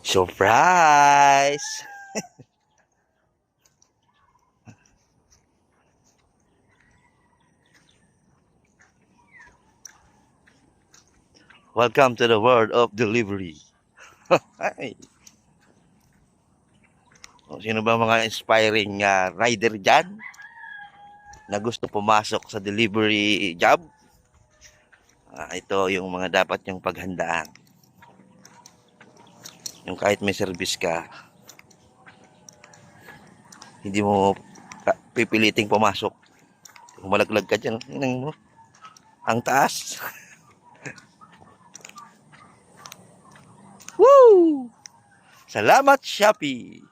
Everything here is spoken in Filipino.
Surprise! Welcome to the world of delivery. Ay. Sino ba mga inspiring rider dyan na gusto pumasok sa delivery job? Ito yung mga dapat yung paghandaan. Yung kahit may service ka, hindi mo pipiliting pumasok. Kung malaglag ka dyan, mo, ang taas. Woo! Salamat, Shopee!